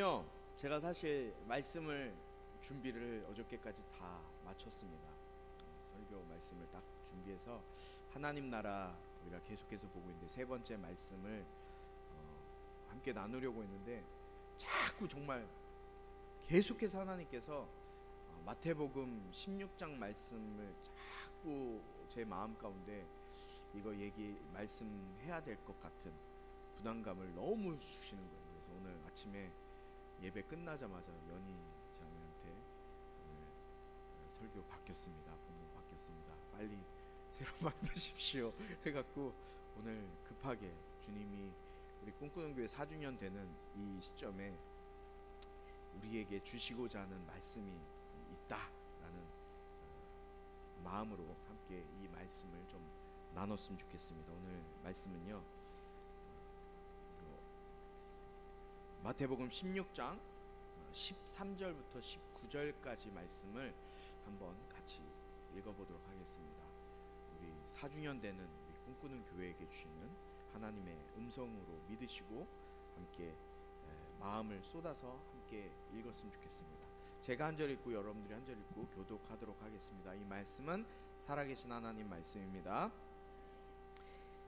오늘은요, 제가 사실 말씀을 준비를 어저께까지 다 마쳤습니다. 설교 말씀을 딱 준비해서 하나님 나라 우리가 계속해서 보고 있는데 세 번째 말씀을 함께 나누려고 했는데 자꾸 정말 계속해서 하나님께서 마태복음 16장 말씀을 자꾸 제 마음 가운데 이거 말씀해야 될 것 같은 부담감을 너무 주시는 거예요. 그래서 오늘 아침에 예배 끝나자마자 연희 자매한테 오늘 설교 바뀌었습니다. 본문 바뀌었습니다. 빨리 새로 만드십시오. 해갖고 오늘 급하게 주님이 우리 꿈꾸는 교회 4주년 되는 이 시점에 우리에게 주시고자 하는 말씀이 있다라는 마음으로 함께 이 말씀을 좀 나눴으면 좋겠습니다. 오늘 말씀은요, 마태복음 16장 13절부터 19절까지 말씀을 한번 같이 읽어보도록 하겠습니다. 우리 4주년 되는 우리 꿈꾸는 교회에게 주시는 하나님의 음성으로 믿으시고 함께 마음을 쏟아서 함께 읽었으면 좋겠습니다. 제가 한 절 읽고 여러분들이 한 절 읽고 교독하도록 하겠습니다. 이 말씀은 살아계신 하나님 말씀입니다.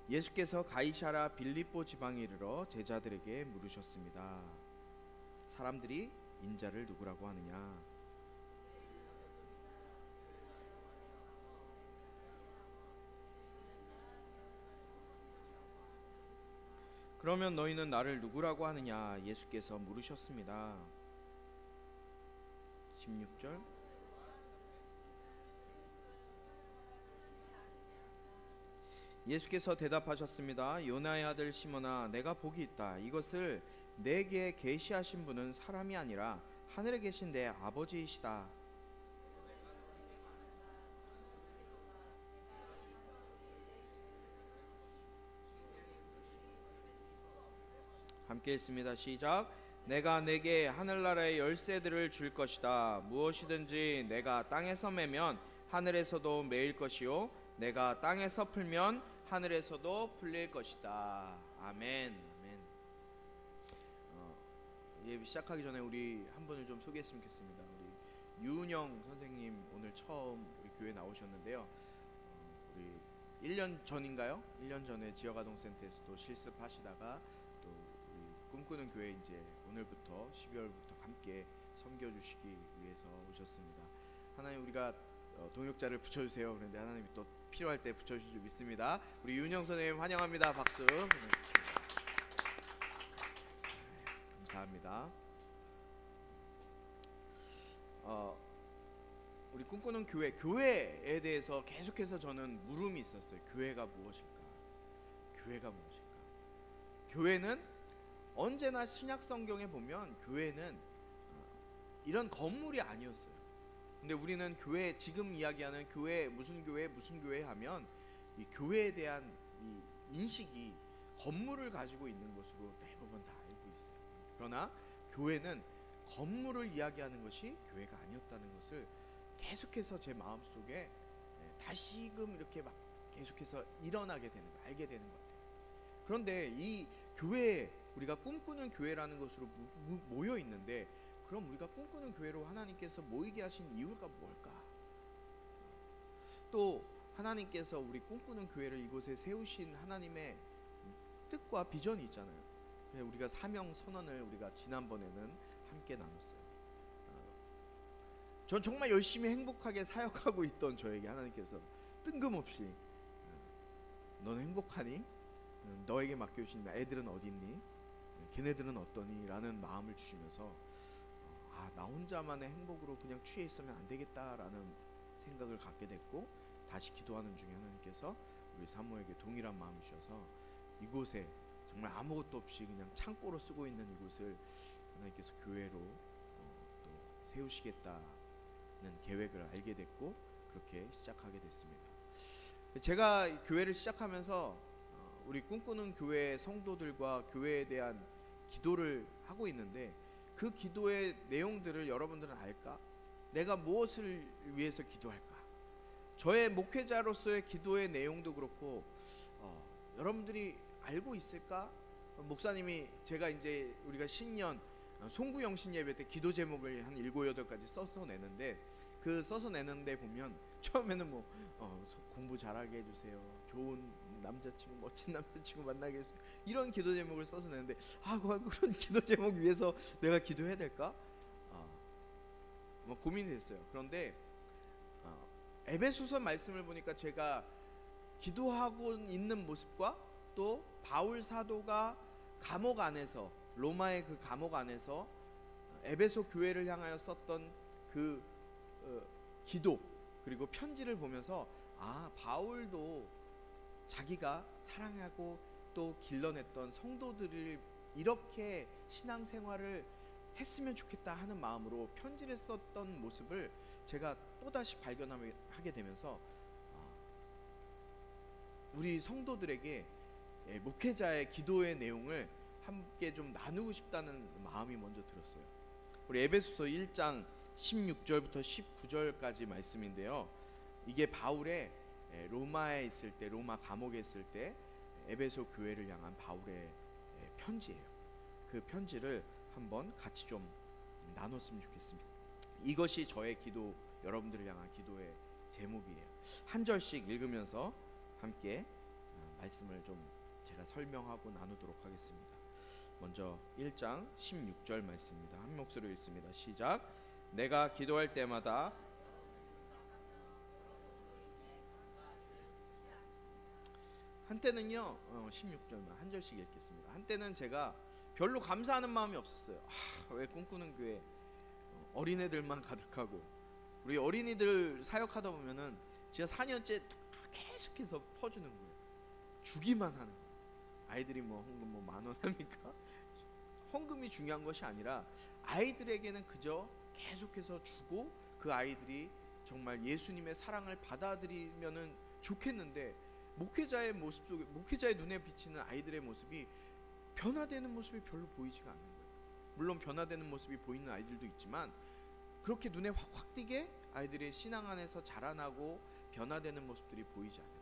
예수께서 가이사랴 빌립보 지방에 이르러 제자들에게 물으셨습니다. 사람들이 인자를 누구라고 하느냐? 그러면 너희는 나를 누구라고 하느냐? 예수께서 물으셨습니다. 16절 예수께서 대답하셨습니다. 요나의 아들 시몬아, 내가 복이 있다. 이것을 내게 계시하신 분은 사람이 아니라 하늘에 계신 내 아버지이시다. 함께 읽습니다. 시작. 내가 내게 하늘나라의 열쇠들을 줄 것이다. 무엇이든지 내가 땅에서 매면 하늘에서도 매일 것이요 내가 땅에서 풀면 하늘에서도 풀릴 것이다. 아멘. 아멘. 예배 시작하기 전에 우리 한 분을 좀 소개했으면 좋겠습니다. 우리 유은영 선생님 오늘 처음 우리 교회 나오셨는데요. 우리 1년 전인가요? 1년 전에 지역아동센터에서 또 실습하시다가 또 우리 꿈꾸는 교회 이제 오늘부터 12월부터 함께 섬겨주시기 위해서 오셨습니다. 하나님 우리가 동역자를 붙여주세요. 그런데 하나님이 또 필요할 때 붙여주실 줄 믿습니다. 우리 윤영 선생님 환영합니다. 박수. 감사합니다. 우리 꿈꾸는 교회에 대해서 계속해서 저는 물음이 있었어요. 교회가 무엇일까? 교회가 무엇일까? 교회는 언제나 신약 성경에 보면 교회는 이런 건물이 아니었어요. 근데 우리는 교회, 지금 이야기하는 교회 무슨 교회 하면 이 교회에 대한 이 인식이 건물을 가지고 있는 것으로 대부분 다 알고 있어요. 그러나 교회는 건물을 이야기하는 것이 교회가 아니었다는 것을 계속해서 제 마음속에 다시금 이렇게 막 계속해서 일어나게 되는 거, 알게 되는 것 같아요. 그런데 이 교회, 우리가 꿈꾸는 교회라는 것으로 모여 있는데, 그럼 우리가 꿈꾸는 교회로 하나님께서 모이게 하신 이유가 뭘까? 또 하나님께서 우리 꿈꾸는 교회를 이곳에 세우신 하나님의 뜻과 비전이 있잖아요. 우리가 사명 선언을 우리가 지난번에는 함께 나눴어요. 전 정말 열심히 행복하게 사역하고 있던 저에게 하나님께서 뜬금없이 너는 행복하니? 너에게 맡겨주신 애들은 어디 있니? 걔네들은 어떠니? 라는 마음을 주시면서 나 혼자만의 행복으로 그냥 취해 있으면 안 되겠다라는 생각을 갖게 됐고, 다시 기도하는 중에 하나님께서 우리 사모에게 동일한 마음을 주셔서 이곳에 정말 아무것도 없이 그냥 창고로 쓰고 있는 이곳을 하나님께서 교회로 또 세우시겠다는 계획을 알게 됐고, 그렇게 시작하게 됐습니다. 제가 교회를 시작하면서 우리 꿈꾸는 교회 성도들과 교회에 대한 기도를 하고 있는데, 그 기도의 내용들을 여러분들은 알까? 내가 무엇을 위해서 기도할까? 저의 목회자로서의 기도의 내용도 그렇고 여러분들이 알고 있을까? 목사님이 제가 이제 우리가 신년 송구영신 예배 때 기도 제목을 한 7, 8가지 써서 내는데, 그 써서 내는데 보면 처음에는 뭐 공부 잘하게 해주세요, 좋은 남자친구, 멋진 남자친구 만나게 해주세요, 이런 기도 제목을 써서 내는데, 그런 기도 제목 위해서 내가 기도해야 될까? 뭐 고민이 됐어요. 그런데 에베소서 말씀을 보니까 제가 기도하고 있는 모습과 또 바울 사도가 감옥 안에서, 로마의 그 감옥 안에서 에베소 교회를 향하여 썼던 그 기도, 그리고 편지를 보면서 바울도 자기가 사랑하고 또 길러냈던 성도들을 이렇게 신앙생활을 했으면 좋겠다 하는 마음으로 편지를 썼던 모습을 제가 또다시 발견하게 되면서 우리 성도들에게 목회자의 기도의 내용을 함께 좀 나누고 싶다는 마음이 먼저 들었어요. 우리 에베소서 1장 16절부터 19절까지 말씀인데요, 이게 바울의 로마에 있을 때, 로마 감옥에 있을 때 에베소 교회를 향한 바울의 편지예요. 그 편지를 한번 같이 좀 나눴으면 좋겠습니다. 이것이 저의 기도, 여러분들을 향한 기도의 제목이에요. 한 절씩 읽으면서 함께 말씀을 좀 제가 설명하고 나누도록 하겠습니다. 먼저 1장 16절 말씀입니다. 한 목소리로 읽습니다. 시작. 내가 기도할 때마다 한때는요, 16절만 한 절씩 읽겠습니다. 한때는 제가 별로 감사하는 마음이 없었어요. 왜 꿈꾸는 교회 어린애들만 가득하고, 우리 어린이들 사역하다 보면은 제가 4년째 계속해서 퍼주는 거예요. 주기만 하는 거예요. 아이들이 뭐 헌금 뭐 10,000원 합니까? 헌금이 중요한 것이 아니라 아이들에게는 그저 계속해서 주고, 그 아이들이 정말 예수님의 사랑을 받아들이면은 좋겠는데, 목회자의 모습 속에, 목회자의 눈에 비치는 아이들의 모습이 변화되는 모습이 별로 보이지가 않는 거예요. 물론 변화되는 모습이 보이는 아이들도 있지만, 그렇게 눈에 확 띄게 아이들의 신앙 안에서 자라나고 변화되는 모습들이 보이지 않아요.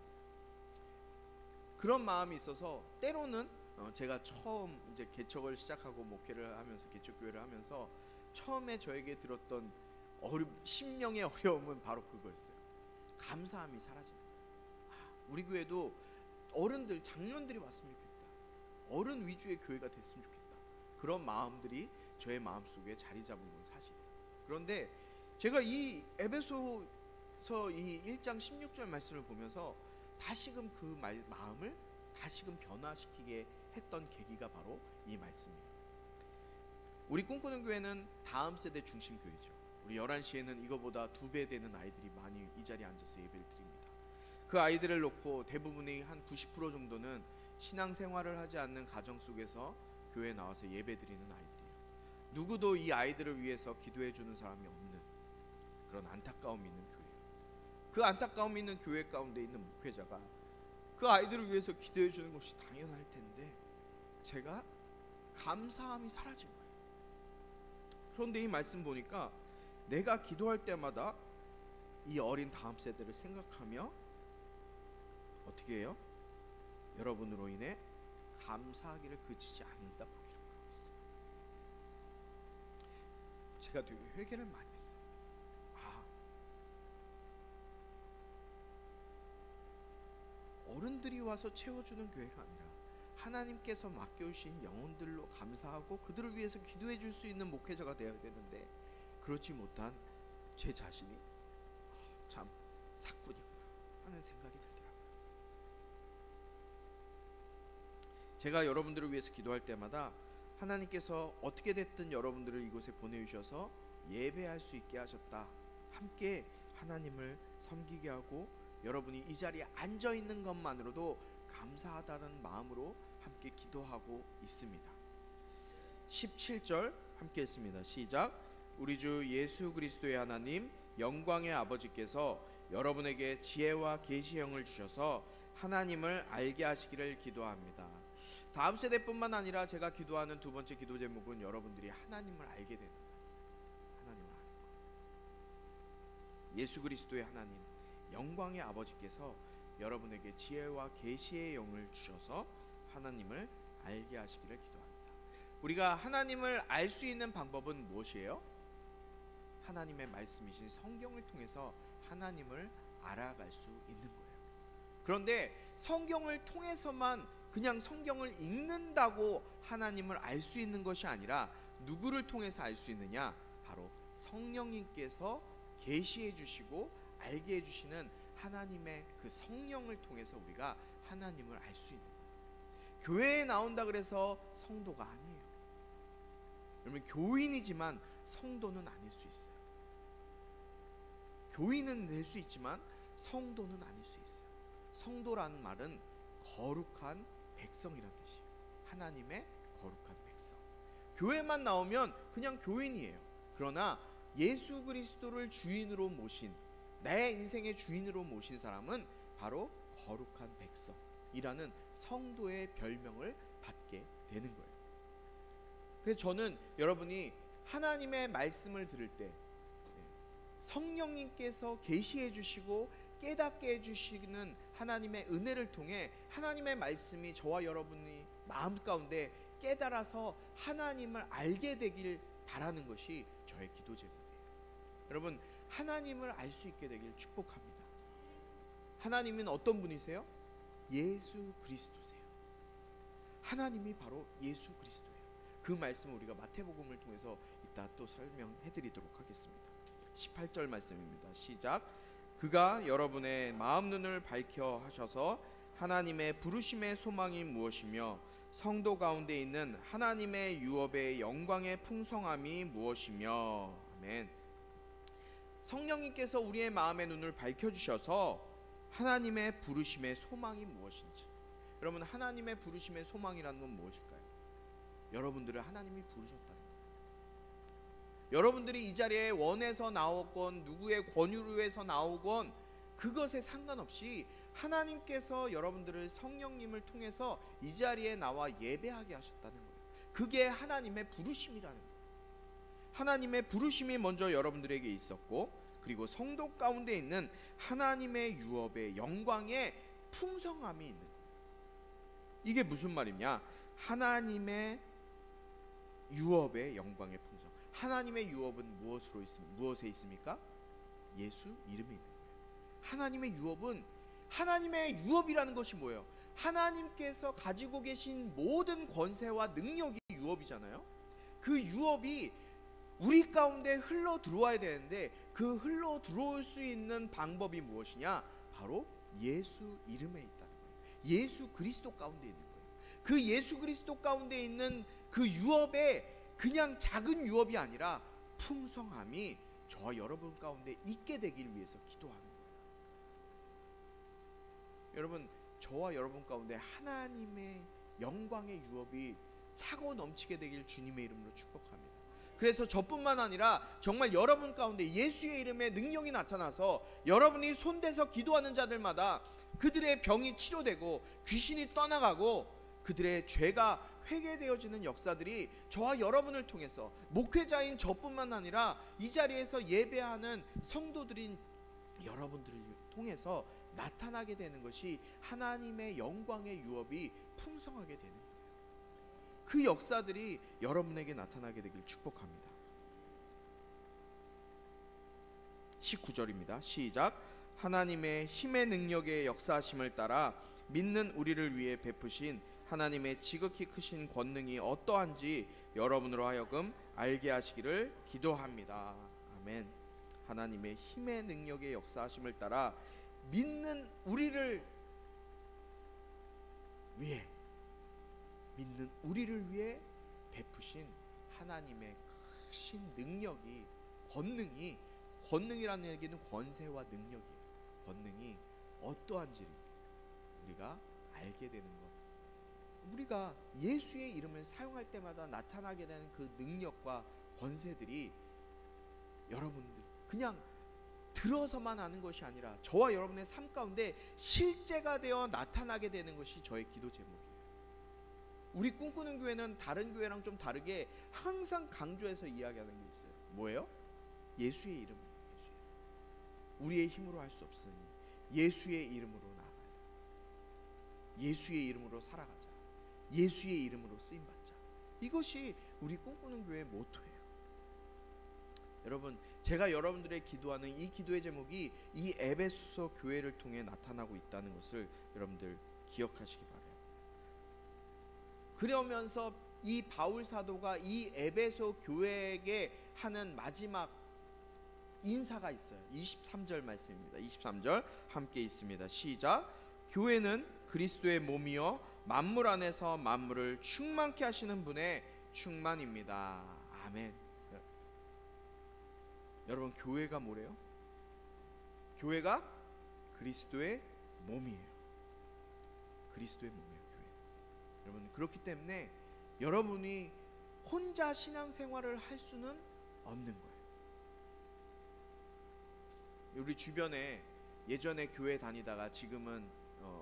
그런 마음이 있어서 때로는 제가 처음 이제 개척을 시작하고 목회를 하면서, 개척교회를 하면서 처음에 저에게 들었던 심령의 어려움은 바로 그거였어요. 감사함이 사라지는 거예요. 우리 교회도 어른들, 장년들이 왔으면 좋겠다, 어른 위주의 교회가 됐으면 좋겠다, 그런 마음들이 저의 마음속에 자리 잡은 건 사실이에요. 그런데 제가 이 에베소서 이 1장 16절 말씀을 보면서 다시금 그 마음을 다시금 변화시키게 했던 계기가 바로 이 말씀이에요. 우리 꿈꾸는 교회는 다음 세대 중심 교회죠. 우리 11시에는 이거보다 2배 되는 아이들이 많이 이 자리에 앉아서 예배를 드립니다. 그 아이들을 놓고 대부분의 한 90% 정도는 신앙생활을 하지 않는 가정 속에서 교회에 나와서 예배 드리는 아이들이에요. 누구도 이 아이들을 위해서 기도해 주는 사람이 없는 그런 안타까움이 있는 교회예요. 그 안타까움이 있는 교회 가운데 있는 목회자가 그 아이들을 위해서 기도해 주는 것이 당연할 텐데, 제가 감사함이 사라진 거예요. 그런데 이 말씀 보니까 내가 기도할 때마다 이 어린 다음 세대를 생각하며 어떻게 해요? 여러분으로 인해 감사하기를 그치지 않는다고 기록하고 있어요. 제가 되게 회개를 많이 했어요. 어른들이 와서 채워주는 교회가 아니라 하나님께서 맡겨주신 영혼들로 감사하고 그들을 위해서 기도해 줄 수 있는 목회자가 되어야 되는데, 그렇지 못한 제 자신이 참 사꾼이구나 하는 생각이 들더라고요. 제가 여러분들을 위해서 기도할 때마다 하나님께서 어떻게 됐든 여러분들을 이곳에 보내주셔서 예배할 수 있게 하셨다, 함께 하나님을 섬기게 하고 여러분이 이 자리에 앉아있는 것만으로도 감사하다는 마음으로 함께 기도하고 있습니다. 17절 함께 했습니다. 시작. 우리 주 예수 그리스도의 하나님 영광의 아버지께서 여러분에게 지혜와 계시형을 주셔서 하나님을 알게 하시기를 기도합니다. 다음 세대뿐만 아니라 제가 기도하는 두 번째 기도 제목은 여러분들이 하나님을 알게 되는 것이었어요. 하나님을 아는 것. 예수 그리스도의 하나님 영광의 아버지께서 여러분에게 지혜와 계시의 영을 주셔서 하나님을 알게 하시기를 기도합니다. 우리가 하나님을 알 수 있는 방법은 무엇이에요? 하나님의 말씀이신 성경을 통해서 하나님을 알아갈 수 있는 거예요. 그런데 성경을 통해서만 그냥 성경을 읽는다고 하나님을 알 수 있는 것이 아니라 누구를 통해서 알 수 있느냐? 바로 성령님께서 계시해 주시고 알게 해 주시는 하나님의 그 성령을 통해서 우리가 하나님을 알 수 있는 거예요. 교회에 나온다 그래서 성도가 아니에요. 여러분, 교인이지만 성도는 아닐 수 있어요. 교인은 될 수 있지만 성도는 아닐 수 있어요. 성도라는 말은 거룩한 백성이란 뜻이에요. 하나님의 거룩한 백성. 교회만 나오면 그냥 교인이에요. 그러나 예수 그리스도를 주인으로 모신, 내 인생의 주인으로 모신 사람은 바로 거룩한 백성이라는 성도의 별명을 받게 되는 거예요. 그래서 저는 여러분이 하나님의 말씀을 들을 때 성령님께서 계시해 주시고 깨닫게 해주시는 하나님의 은혜를 통해 하나님의 말씀이 저와 여러분이 마음 가운데 깨달아서 하나님을 알게 되길 바라는 것이 저의 기도 제목이에요. 여러분, 하나님을 알 수 있게 되길 축복합니다. 하나님은 어떤 분이세요? 예수 그리스도세요. 하나님이 바로 예수 그리스도예요. 그 말씀을 우리가 마태복음을 통해서 이따 또 설명해 드리도록 하겠습니다. 18절 말씀입니다. 시작. 그가 여러분의 마음 눈을 밝혀 하셔서 하나님의 부르심의 소망이 무엇이며 성도 가운데 있는 하나님의 유업의 영광의 풍성함이 무엇이며. 아멘. 성령님께서 우리의 마음의 눈을 밝혀주셔서 하나님의 부르심의 소망이 무엇인지. 여러분, 하나님의 부르심의 소망이라는 건 무엇일까요? 여러분들을 하나님이 부르셨다는 거예요. 여러분들이 이 자리에 원해서 나오건 누구의 권유로 해서 나오건 그것에 상관없이 하나님께서 여러분들을 성령님을 통해서 이 자리에 나와 예배하게 하셨다는 거예요. 그게 하나님의 부르심이라는 거예요. 하나님의 부르심이 먼저 여러분들에게 있었고, 그리고 성도 가운데 있는 하나님의 유업의 영광의 풍성함이 있는 거예요. 이게 무슨 말이냐? 하나님의 유업의 영광의 풍성. 하나님의 유업은 무엇에 있습니까? 예수 이름에 있는 거예요. 하나님의 유업은, 하나님의 유업이라는 것이 뭐예요? 하나님께서 가지고 계신 모든 권세와 능력이 유업이잖아요. 그 유업이 우리 가운데 흘러 들어와야 되는데 그 흘러 들어올 수 있는 방법이 무엇이냐? 바로 예수 이름에 있다는 거예요. 예수 그리스도 가운데 있는 거예요. 그 예수 그리스도 가운데 있는 그 유업에 그냥 작은 유업이 아니라 풍성함이 저와 여러분 가운데 있게 되길 위해서 기도하는 거예요. 여러분, 저와 여러분 가운데 하나님의 영광의 유업이 차고 넘치게 되길 주님의 이름으로 축복합니다. 그래서 저뿐만 아니라 정말 여러분 가운데 예수의 이름의 능력이 나타나서 여러분이 손대서 기도하는 자들마다 그들의 병이 치료되고 귀신이 떠나가고 그들의 죄가 회개되어지는 역사들이 저와 여러분을 통해서, 목회자인 저뿐만 아니라 이 자리에서 예배하는 성도들인 여러분들을 통해서 나타나게 되는 것이 하나님의 영광의 유업이 풍성하게 되는 거예요. 그 역사들이 여러분에게 나타나게 되길 축복합니다. 19절입니다. 시작. 하나님의 힘의 능력의 역사하심을 따라 믿는 우리를 위해 베푸신 하나님의 지극히 크신 권능이 어떠한지 여러분으로 하여금 알게 하시기를 기도합니다. 아멘. 하나님의 힘의 능력의 역사하심을 따라 믿는 우리를 위해 베푸신 하나님의 크신 능력이, 권능이라는 얘기는 권세와 능력이에요. 권능이 어떠한지를 우리가 알게 되는 것. 우리가 예수의 이름을 사용할 때마다 나타나게 되는 그 능력과 권세들이 여러분들 그냥 들어서만 아는 것이 아니라 저와 여러분의 삶 가운데 실제가 되어 나타나게 되는 것이 저의 기도 제목이에요. 우리 꿈꾸는 교회는 다른 교회랑 좀 다르게 항상 강조해서 이야기하는 게 있어요. 뭐예요? 예수의 이름이에요. 우리의 힘으로 할 수 없으니 예수의 이름으로 나아가자. 예수의 이름으로 살아가자. 예수의 이름으로 쓰임받자. 이것이 우리 꿈꾸는 교회의 모토예요. 여러분, 제가 여러분들의 기도하는 이 기도의 제목이 이 에베소서 교회를 통해 나타나고 있다는 것을 여러분들 기억하시기 바라요. 그러면서 이 바울 사도가 이 에베소 교회에게 하는 마지막 인사가 있어요. 23절 말씀입니다. 23절 함께 있습니다. 시작. 교회는 그리스도의 몸이요 만물 안에서 만물을 충만케 하시는 분의 충만입니다. 아멘. 여러분, 교회가 뭐래요? 교회가 그리스도의 몸이에요. 그리스도의 몸이에요, 교회. 여러분, 그렇기 때문에 여러분이 혼자 신앙생활을 할 수는 없는 거예요. 우리 주변에 예전에 교회 다니다가 지금은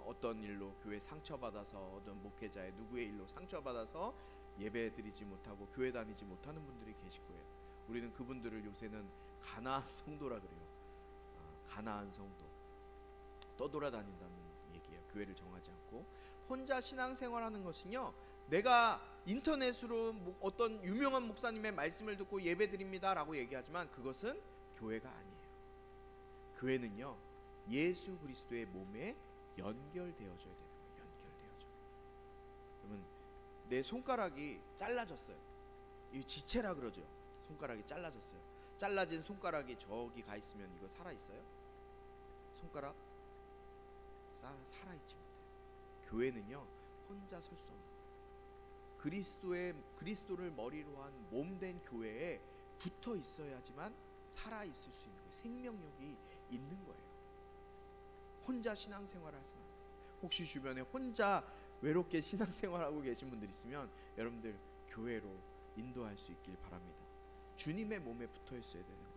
어떤 일로 교회 상처받아서, 어떤 목회자의 누구의 일로 상처받아서 예배드리지 못하고 교회 다니지 못하는 분들이 계실 거예요. 우리는 그분들을 요새는 가나안 성도라 그래요. 가나안 성도, 떠돌아다닌다는 얘기예요. 교회를 정하지 않고. 혼자 신앙생활하는 것은요, 내가 인터넷으로 어떤 유명한 목사님의 말씀을 듣고 예배드립니다 라고 얘기하지만 그것은 교회가 아니에요. 교회는요, 예수 그리스도의 몸에 연결되어져야 되는 거예요. 연결되어져. 그러면 내 손가락이 잘라졌어요. 이 지체라 그러죠. 손가락이 잘라졌어요. 잘라진 손가락이 저기 가 있으면 이거 살아 있어요? 손가락 살아 있지 못해요. 교회는요, 혼자 설 수 없는, 그리스도를 머리로 한 몸된 교회에 붙어 있어야지만 살아 있을 수 있는 거예요. 생명력이 있는 거예요. 혼자 신앙생활을 하시면 안 돼요. 혹시 주변에 혼자 외롭게 신앙생활하고 계신 분들 있으면 여러분들 교회로 인도할 수 있길 바랍니다. 주님의 몸에 붙어 있어야 되는 거예요.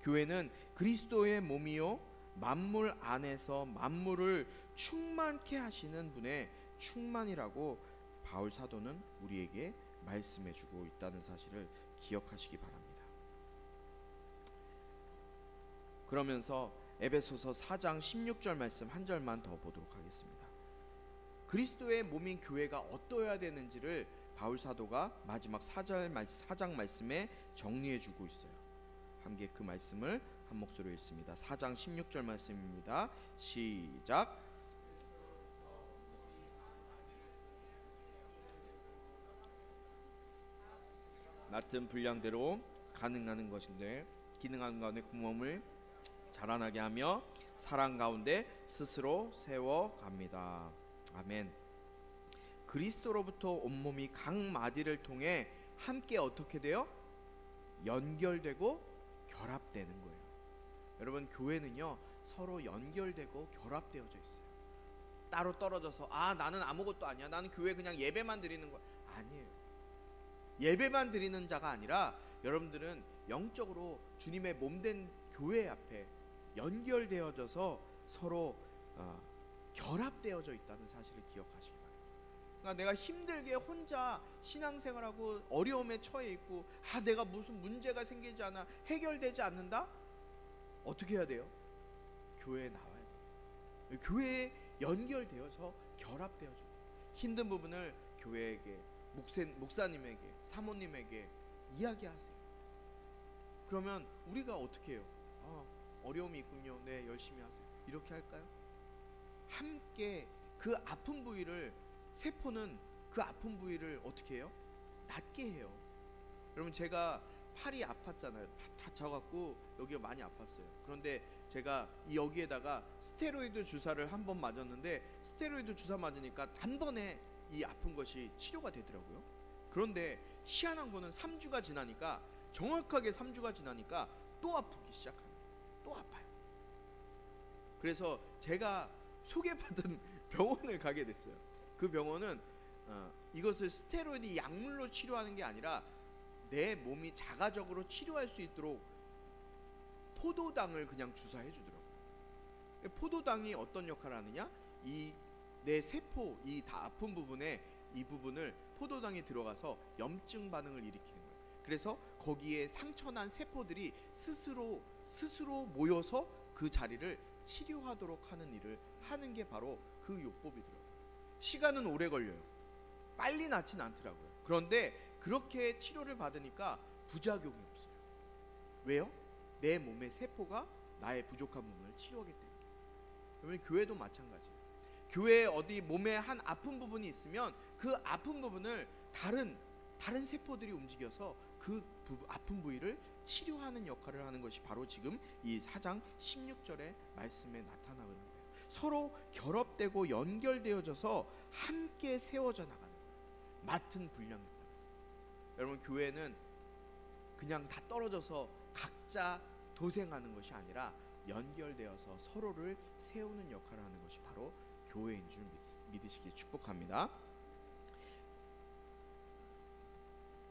교회는 그리스도의 몸이요 만물 안에서 만물을 충만케 하시는 분의 충만이라고 바울 사도는 우리에게 말씀해주고 있다는 사실을 기억하시기 바랍니다. 그러면서 에베소서 4장 16절 말씀 한 절만 더 보도록 하겠습니다. 그리스도의 몸인 교회가 어떠해야 되는지를 바울 사도가 마지막 4장 말씀에 정리해주고 있어요. 함께 그 말씀을 한 목소리로 읽습니다. 4장 16절 말씀입니다. 시작. 맡은 분량대로 가능한 것인데 기능한 가운데 구멍을 자라나게 하며 사랑 가운데 스스로 세워갑니다. 아멘. 그리스도로부터 온몸이 각 마디를 통해 함께 어떻게 돼요? 연결되고 결합되는 거예요. 여러분, 교회는요 서로 연결되고 결합되어져 있어요. 따로 떨어져서 나는 아무것도 아니야, 나는 교회 그냥 예배만 드리는 거야, 아니에요. 예배만 드리는 자가 아니라 여러분들은 영적으로 주님의 몸된 교회 앞에 연결되어져서 서로 결합되어져 있다는 사실을 기억하시기 바랍니다. 그러니까 내가 힘들게 혼자 신앙생활하고 어려움에 처해 있고 내가 무슨 문제가 생기지 않아 해결되지 않는다? 어떻게 해야 돼요? 교회에 나와야 돼요. 교회에 연결되어서 결합되어져. 힘든 부분을 교회에게, 목사님에게, 사모님에게 이야기하세요. 그러면 우리가 어떻게 해요? 어려움이 있군요. 네, 열심히 하세요. 이렇게 할까요? 함께 그 아픈 부위를, 세포는 그 아픈 부위를 어떻게 해요? 낫게 해요. 여러분, 제가 팔이 아팠잖아요. 다쳐갖고 여기가 많이 아팠어요. 그런데 제가 여기에다가 스테로이드 주사를 한 번 맞았는데 스테로이드 주사 맞으니까 단번에 이 아픈 것이 치료가 되더라고요. 그런데 희한한 거는 3주가 지나니까, 정확하게 3주가 지나니까 또 아프기 시작합니다. 또 아파요. 그래서 제가 소개받은 병원을 가게 됐어요. 그 병원은 이것을 스테로이드 약물로 치료하는 게 아니라 내 몸이 자가적으로 치료할 수 있도록 포도당을 그냥 주사해 주더라고요. 포도당이 어떤 역할을 하느냐? 이 내 세포, 이 다 아픈 부분에 이 부분을 포도당이 들어가서 염증 반응을 일으키는 거예요. 그래서 거기에 상처난 세포들이 스스로 모여서 그 자리를 치료하도록 하는 일을 하는 게 바로 그 요법이더라고요. 시간은 오래 걸려요. 빨리 낫진 않더라고요. 그런데 그렇게 치료를 받으니까 부작용이 없어요. 왜요? 내 몸의 세포가 나의 부족한 부분을 치유하기 때문에. 그러면 교회도 마찬가지예요. 교회에 어디 몸에 한 아픈 부분이 있으면 그 아픈 부분을 다른 세포들이 움직여서 그 아픈 부위를 치료하는 역할을 하는 것이 바로 지금 이 4장 16절의 말씀에 나타나는 거예요. 서로 결합되고 연결되어져서 함께 세워져 나가는 거예요. 맡은 분량에 따라서. 여러분, 교회는 그냥 다 떨어져서 각자 도생하는 것이 아니라 연결되어서 서로를 세우는 역할을 하는 것이 바로 교회인 줄 믿으시기 축복합니다.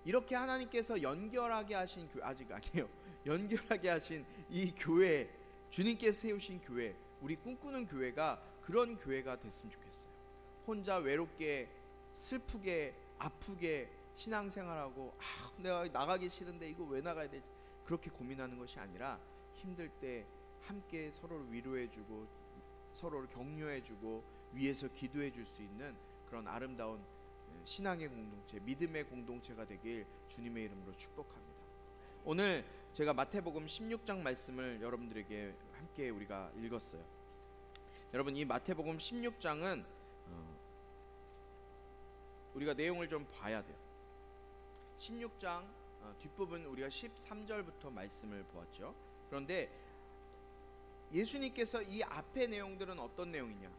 이렇게 하나님께서 연결하게 하신 아직 아니에요. 연결하게 하신 이 교회, 주님께서 세우신 교회, 우리 꿈꾸는 교회가 그런 교회가 됐으면 좋겠어요. 혼자 외롭게 슬프게 아프게 신앙생활하고 내가 나가기 싫은데 이거 왜 나가야 되지? 그렇게 고민하는 것이 아니라 힘들 때 함께 서로를 위로해주고 서로를 격려해주고 위에서 기도해줄 수 있는 그런 아름다운 신앙의 공동체, 믿음의 공동체가 되길 주님의 이름으로 축복합니다. 오늘 제가 마태복음 16장 말씀을 여러분들에게 함께 우리가 읽었어요. 여러분, 이 마태복음 16장은 우리가 내용을 좀 봐야 돼요. 16장 뒷부분 우리가 13절부터 말씀을 보았죠. 그런데 예수님께서 이 앞의 내용들은 어떤 내용이냐?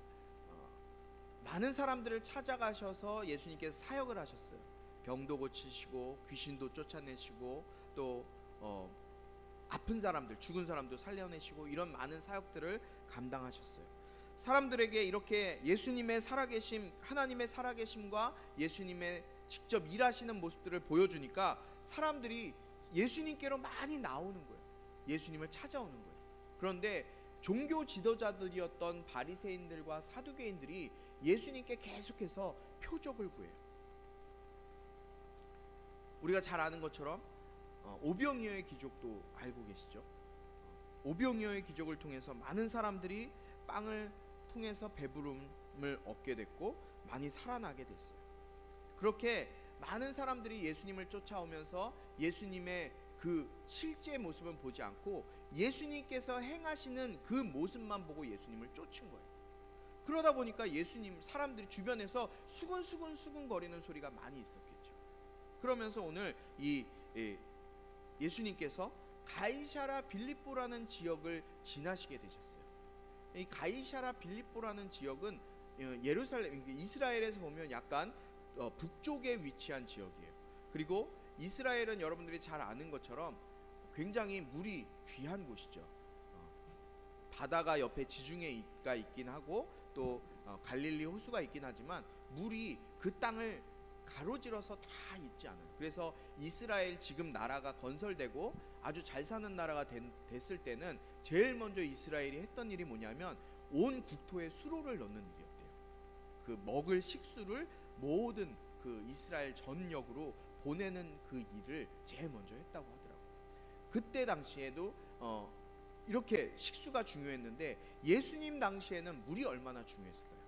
많은 사람들을 찾아가셔서 예수님께서 사역을 하셨어요. 병도 고치시고 귀신도 쫓아내시고 또 아픈 사람들, 죽은 사람도 살려내시고 이런 많은 사역들을 감당하셨어요. 사람들에게 이렇게 예수님의 살아계심, 하나님의 살아계심과 예수님의 직접 일하시는 모습들을 보여주니까 사람들이 예수님께로 많이 나오는 거예요. 예수님을 찾아오는 거예요. 그런데 종교 지도자들이었던 바리새인들과 사두개인들이 예수님께 계속해서 표적을 구해요. 우리가 잘 아는 것처럼 오병이어의 기적도 알고 계시죠? 오병이어의 기적을 통해서 많은 사람들이 빵을 통해서 배부름을 얻게 됐고 많이 살아나게 됐어요. 그렇게 많은 사람들이 예수님을 쫓아오면서 예수님의 그 실제 모습은 보지 않고 예수님께서 행하시는 그 모습만 보고 예수님을 쫓은 거예요. 그러다 보니까 예수님 사람들이 주변에서 수근수근 거리는 소리가 많이 있었겠죠. 그러면서 오늘 이 예수님께서 가이사랴 빌립보라는 지역을 지나시게 되셨어요. 이 가이사랴 빌립보라는 지역은 예루살렘, 이스라엘에서 보면 약간 북쪽에 위치한 지역이에요. 그리고 이스라엘은 여러분들이 잘 아는 것처럼 굉장히 물이 귀한 곳이죠. 바다가 옆에 지중해가 있긴 하고 또 갈릴리 호수가 있긴 하지만 물이 그 땅을 가로질러서 다 있지 않아요. 그래서 이스라엘 지금 나라가 건설되고 아주 잘 사는 나라가 됐을 때는 제일 먼저 이스라엘이 했던 일이 뭐냐면 온 국토에 수로를 넣는 일이었대요. 그 먹을 식수를 모든 그 이스라엘 전역으로 보내는 그 일을 제일 먼저 했다고 하더라고요. 그때 당시에도 이렇게 식수가 중요했는데 예수님 당시에는 물이 얼마나 중요했을까요?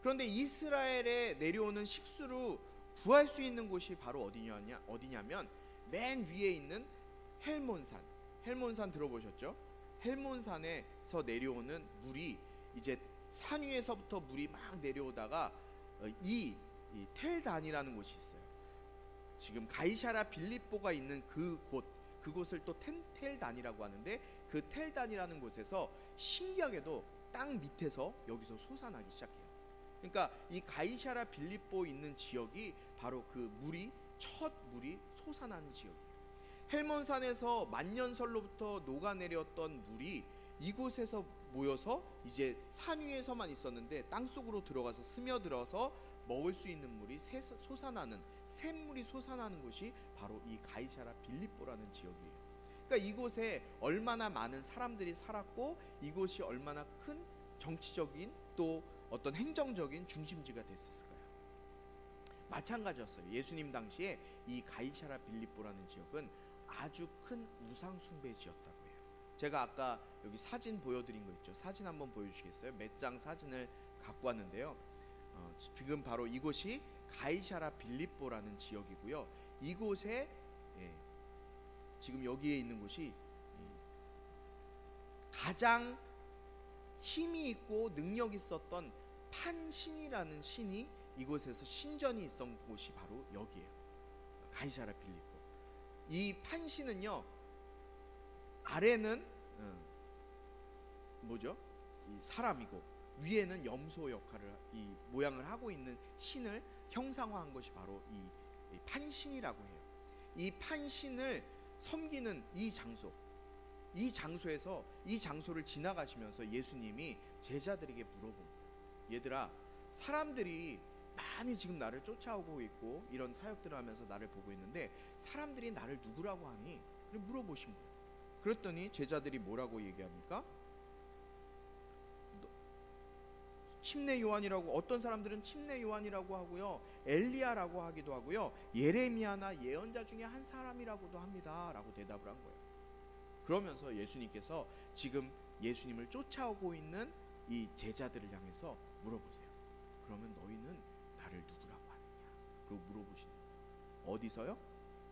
그런데 이스라엘에 내려오는 식수로 구할 수 있는 곳이 바로 어디냐면 맨 위에 있는 헬몬산 들어보셨죠? 헬몬산에서 내려오는 물이 이제 산 위에서부터 물이 막 내려오다가 이 텔단이라는 곳이 있어요. 지금 가이사랴 빌립보가 있는 그곳을 또 텔단이라고 하는데 그 텔단이라는 곳에서 신기하게도 땅 밑에서 여기서 솟아나기 시작해요. 그러니까 이 가이사랴 빌립보 있는 지역이 바로 그 첫 물이 솟아나는 지역이에요. 헬몬산에서 만년설로부터 녹아내렸던 물이 이곳에서 모여서 이제 산 위에서만 있었는데 땅속으로 들어가서 스며들어서 먹을 수 있는 물이 샘물이 솟아나는 곳이 바로 이 가이사랴 빌립보라는 지역이에요. 그러니까 이곳에 얼마나 많은 사람들이 살았고 이곳이 얼마나 큰 정치적인 또 어떤 행정적인 중심지가 됐었을까요? 마찬가지였어요. 예수님 당시에 이 가이사랴 빌립보라는 지역은 아주 큰 우상 숭배지였다고 해요. 제가 아까 여기 사진 보여드린 거 있죠. 사진 한번 보여주시겠어요? 몇 장 사진을 갖고 왔는데요. 지금 바로 이곳이 가이사랴 빌립보라는 지역이고요. 이곳에 지금 여기에 있는 곳이 가장 힘이 있고 능력 있었던 판신이라는 신이 이곳에서 신전이 있었던 곳이 바로 여기예요. 가이사랴 빌립보. 이 판신은요, 아래는 뭐죠? 이 사람이고 위에는 염소 역할을, 이 모양을 하고 있는 신을 형상화한 것이 바로 이 판신이라고 해요. 이 판신을 섬기는 이 장소에서 이 장소를 지나가시면서 예수님이 제자들에게 물어본 거예요. 얘들아, 사람들이 많이 지금 나를 쫓아오고 있고 이런 사역들을 하면서 나를 보고 있는데 사람들이 나를 누구라고 하니? 그래 물어보신 거예요. 그랬더니 제자들이 뭐라고 얘기합니까? 침례 요한이라고, 어떤 사람들은 침례 요한이라고 하고요, 엘리야라고 하기도 하고요, 예레미야나 예언자 중에 한 사람이라고도 합니다 라고 대답을 한 거예요. 그러면서 예수님께서 지금 예수님을 쫓아오고 있는 이 제자들을 향해서 물어보세요. 그러면 너희는 나를 누구라고 하느냐? 그리고 물어보시는 거예요. 어디서요?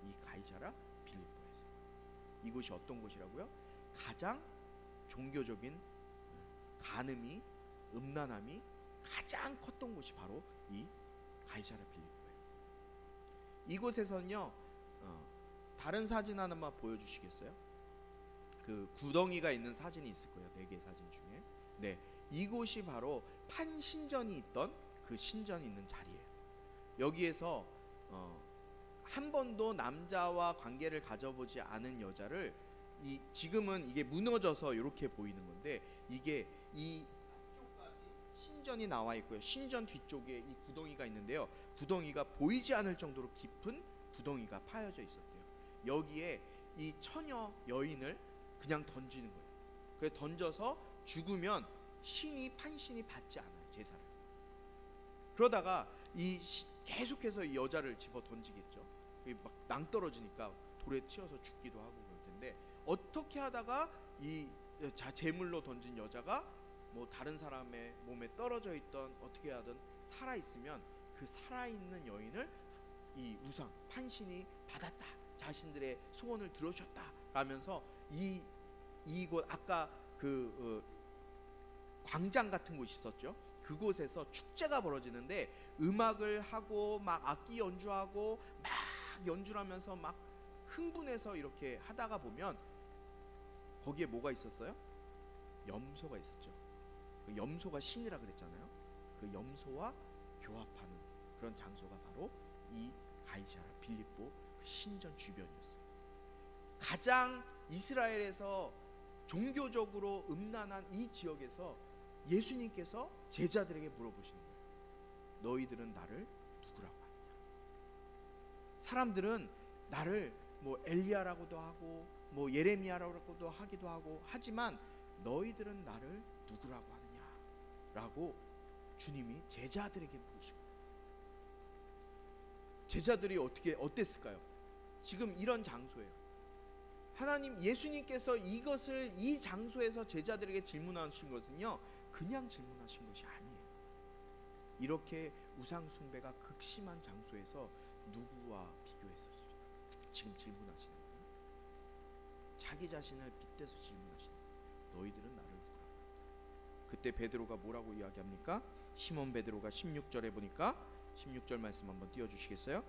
이 가이사랴 빌립보에서. 이곳이 어떤 곳이라고요? 가장 종교적인 간음이, 음란함이 가장 컸던 곳이 바로 이 가이사랴 빌립보예요. 이곳에서는요, 다른 사진 하나만 보여주시겠어요? 그 구덩이가 있는 사진이 있을 거예요. 4개 사진 중에. 네, 이곳이 바로 판신전이 있던 그 신전이 있는 자리예요. 여기에서 한 번도 남자와 관계를 가져보지 않은 여자를, 지금은 이게 무너져서 이렇게 보이는 건데, 이게 이 앞쪽까지 신전이 나와 있고요. 신전 뒤쪽에 이 구덩이가 있는데요. 구덩이가 보이지 않을 정도로 깊은 구덩이가 파여져 있었대요. 여기에 이 처녀 여인을 그냥 던지는 거예요. 그래 던져서 죽으면 판신이 받지 않아요, 제사를. 그러다가 계속해서 이 여자를 집어 던지겠죠. 막 낭떠러지니까 돌에 치여서 죽기도 하고 그럴 텐데, 어떻게 하다가 이 제물로 던진 여자가 뭐 다른 사람의 몸에 떨어져 있던 어떻게 하든 살아 있으면 그 살아 있는 여인을 이 우상 판신이 받았다, 자신들의 소원을 들어줬다 라면서 이곳 아까 그 광장 같은 곳이 있었죠. 그곳에서 축제가 벌어지는데 음악을 하고 막 악기 연주하고 막 연주를 하면서 막 흥분해서 이렇게 하다가 보면 거기에 뭐가 있었어요? 염소가 있었죠. 그 염소가 신이라 그랬잖아요. 그 염소와 교합하는 그런 장소가 바로 이 가이사랴 빌립보 그 신전 주변이었어요. 가장 이스라엘에서 종교적으로 음란한 이 지역에서 예수님께서 제자들에게 물어보시는 거예요. 너희들은 나를 누구라고 하느냐? 사람들은 나를 뭐 엘리야라고도 하고 뭐 예레미야라고도 하기도 하고 하지만 너희들은 나를 누구라고 하느냐? 라고 주님이 제자들에게 물으신 거예요. 제자들이 어땠을까요? 지금 이런 장소예요. 하나님 예수님께서 이 장소에서 제자들에게 질문하신 것은요, 그냥 질문하신 것이 아니에요. 이렇게 우상 숭배가 극심한 장소에서 누구와 비교했었습니까? 지금 질문하시는 거예요. 자기 자신을 빗대서 질문하시는 거예요. 너희들은 나를 누구라고 하느냐? 그때 베드로가 뭐라고 이야기합니까? 시몬 베드로가 16절에 보니까 16절 말씀 한번 띄워주시겠어요?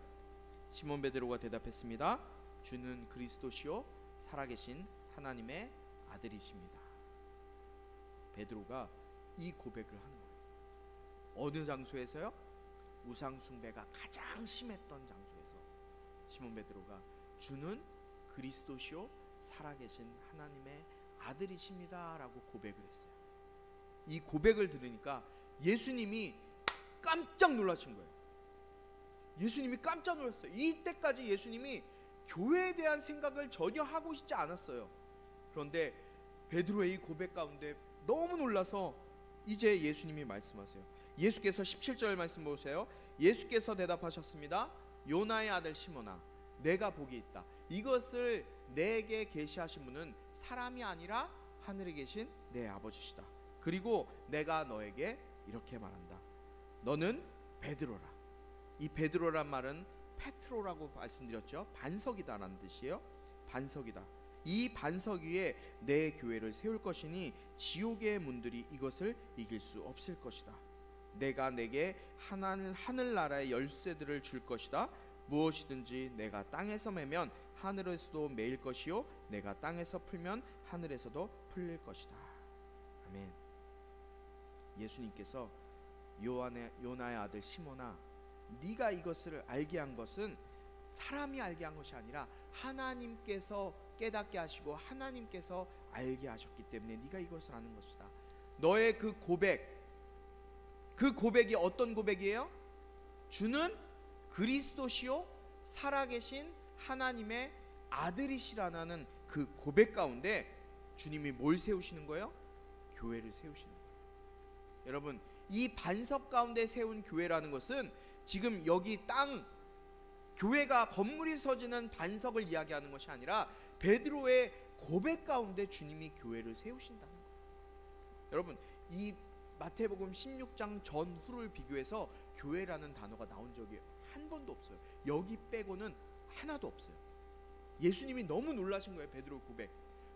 시몬 베드로가 대답했습니다. 주는 그리스도시요 살아계신 하나님의 아들이십니다. 베드로가 이 고백을 하는 거예요. 어느 장소에서요? 우상 숭배가 가장 심했던 장소에서 시몬 베드로가 주는 그리스도시요 살아계신 하나님의 아들이십니다 라고 고백을 했어요. 이 고백을 들으니까 예수님이 깜짝 놀라신 거예요. 예수님이 깜짝 놀랐어요. 이때까지 예수님이 교회에 대한 생각을 전혀 하고 싶지 않았어요. 그런데 베드로의 이 고백 가운데 너무 놀라서 이제 예수님이 말씀하세요. 예수께서 17절 말씀 보세요. 예수께서 대답하셨습니다. 요나의 아들 시몬아, 내가 복이 있다. 이것을 내게 계시하신 분은 사람이 아니라 하늘에 계신 내 아버지시다. 그리고 내가 너에게 이렇게 말한다. 너는 베드로라. 이 베드로란 말은 페트로라고 말씀드렸죠. 반석이다라는 뜻이에요. 반석이다. 이 반석 위에 내 교회를 세울 것이니 지옥의 문들이 이것을 이길 수 없을 것이다. 내가 내게 하늘나라의 열쇠들을 줄 것이다. 무엇이든지 내가 땅에서 매면 하늘에서도 매일 것이요 내가 땅에서 풀면 하늘에서도 풀릴 것이다. 아멘. 예수님께서 요나의 아들 시몬아, 네가 이것을 알게 한 것은 사람이 알게 한 것이 아니라 하나님께서 깨닫게 하시고 하나님께서 알게 하셨기 때문에 네가 이것을 아는 것이다. 너의 그 고백이 어떤 고백이에요? 주는 그리스도시요 살아계신 하나님의 아들이시라는 그 고백 가운데 주님이 뭘 세우시는 거예요? 교회를 세우시는 거예요. 여러분, 이 반석 가운데 세운 교회라는 것은 지금 여기 땅 교회가 건물이 서지는 반석을 이야기하는 것이 아니라 베드로의 고백 가운데 주님이 교회를 세우신다는 거예요. 여러분, 이 마태복음 16장 전후를 비교해서 교회라는 단어가 나온 적이 한 번도 없어요. 여기 빼고는 하나도 없어요. 예수님이 너무 놀라신 거예요. 베드로 고백,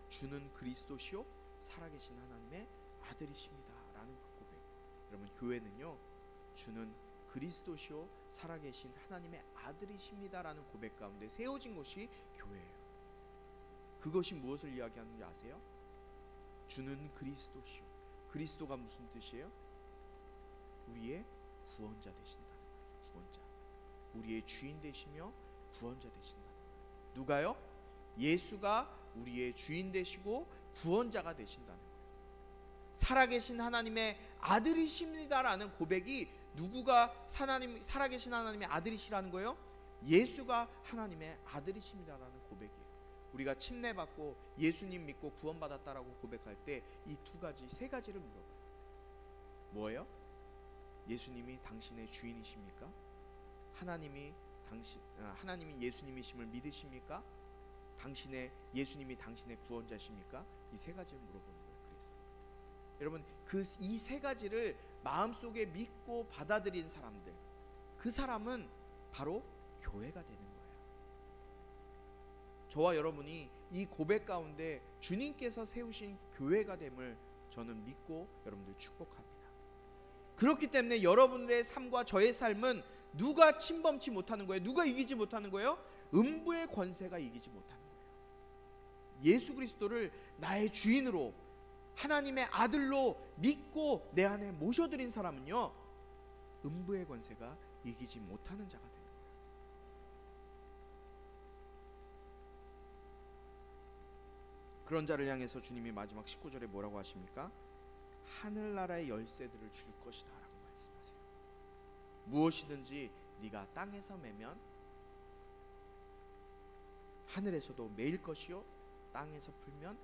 주는 그리스도시요 살아계신 하나님의 아들이십니다 라는 그 고백. 여러분, 교회는요 주는 그리스도시요 살아계신 하나님의 아들이십니다 라는 고백 가운데 세워진 것이 교회예요. 그것이 무엇을 이야기하는지 아세요? 주는 그리스도시요. 그리스도가 무슨 뜻이에요? 우리의 구원자 되신다는 거예요. 구원자. 우리의 주인 되시며 구원자 되신다는 거예요. 누가요? 예수가 우리의 주인 되시고 구원자가 되신다는 거예요. 살아계신 하나님의 아들이십니다라는 고백이 누구가 살아계신 하나님의 아들이시라는 거예요? 예수가 하나님의 아들이십니다라는 고백이에요. 우리가 침례받고 예수님 믿고 구원받았다라고 고백할 때 이 세 가지를 물어봐요. 뭐예요? 예수님이 당신의 주인이십니까? 하나님이 예수님이심을 믿으십니까? 예수님이 당신의 구원자십니까? 이 세 가지를 물어보는 거예요. 그래서 여러분, 이 세 가지를 마음속에 믿고 받아들인 사람들, 그 사람은 바로 교회가 되는 거예요. 저와 여러분이 이 고백 가운데 주님께서 세우신 교회가 됨을 저는 믿고 여러분들 축복합니다. 그렇기 때문에 여러분들의 삶과 저의 삶은 누가 침범치 못하는 거예요? 누가 이기지 못하는 거예요? 음부의 권세가 이기지 못하는 거예요. 예수 그리스도를 나의 주인으로 하나님의 아들로 믿고 내 안에 모셔드린 사람은요 음부의 권세가 이기지 못하는 자가 됩니다. 그런 자를 향해서 주님이 마지막 19절에 뭐라고 하십니까? 하늘나라의 열쇠들을 줄 것이다 라고 말씀하세요. 무엇이든지 네가 땅에서 매면 하늘에서도 매일 것이요 땅에서 풀면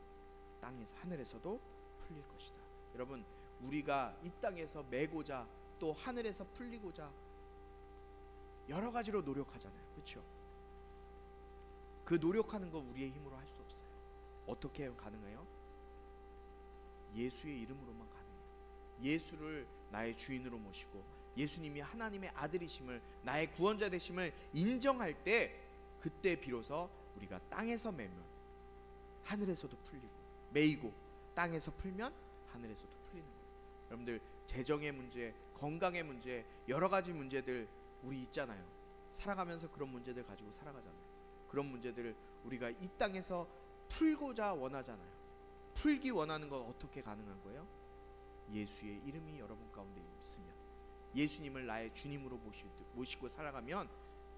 하늘에서도 풀릴 것이다. 여러분, 우리가 이 땅에서 매고자 또 하늘에서 풀리고자 여러 가지로 노력하잖아요. 그렇죠? 그 노력하는 거 우리의 힘으로 할 수 없어요. 어떻게 가능해요? 예수의 이름으로만 가능해요. 예수를 나의 주인으로 모시고 예수님이 하나님의 아들이심을, 나의 구원자 되심을 인정할 때, 그때 비로소 우리가 땅에서 매면 하늘에서도 풀리고, 매이고 땅에서 풀면 하늘에서도 풀리는 거예요. 여러분들, 재정의 문제, 건강의 문제, 여러 가지 문제들 우리 있잖아요. 살아가면서 그런 문제들 가지고 살아가잖아요. 그런 문제들을 우리가 이 땅에서 풀고자 원하잖아요. 풀기 원하는 건 어떻게 가능한 거예요? 예수의 이름이 여러분 가운데 있으면, 예수님을 나의 주님으로 모시고 살아가면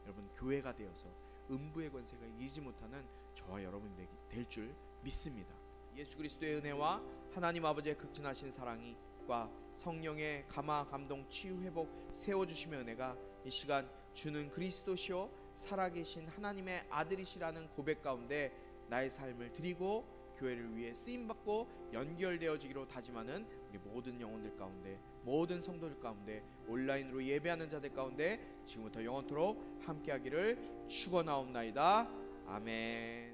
여러분 교회가 되어서 음부의 권세가 이기지 못하는 저와 여러분이 될 줄 믿습니다. 예수 그리스도의 은혜와 하나님 아버지의 극진하신 사랑과 성령의 감화, 감동, 치유, 회복 세워주시며 은혜가 이 시간 주는 그리스도시요 살아계신 하나님의 아들이시라는 고백 가운데 나의 삶을 드리고 교회를 위해 쓰임받고 연결되어지기로 다짐하는 우리 모든 영혼들 가운데, 모든 성도들 가운데, 온라인으로 예배하는 자들 가운데 지금부터 영원토록 함께하기를 축원하옵나이다. 아멘.